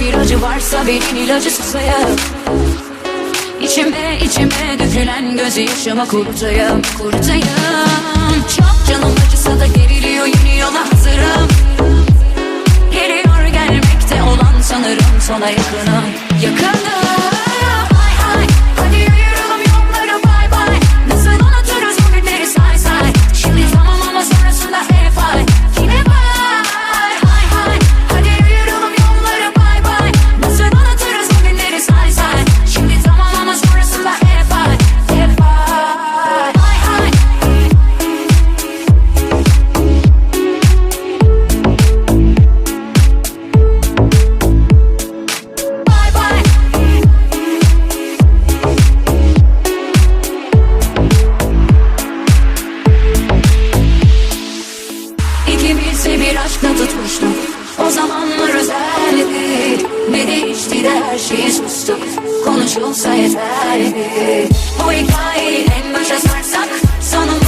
bir acı varsa verin ilacı, susayım. İçime dökülen gözyaşımı kurutayım. Çok canım acısa da geriliyor, yeni yola hazırım. Geliyor gelmekte, olan sanırım, sona yakınım. Ay ay, hadi ayıralım yolları, bay bay. Nasıl unuturuz bu günleri, say say. Şimdi tamam ama sonrasında hep ay. Yine bay ay, hadi ayıralım yolları, bay bay. Nasıl unuturuz bu günleri, say say. Şimdi tamam ama sonrasında hep ay. Hep ay ay. Bay bay. İkimizde bir aşkla tutmuştuk. O zamanlar özeldi. Ne değişti de her şeyi sustuk. Konuşulsa yeterdi. Bu hikayeyi en başa sarsak, sonunda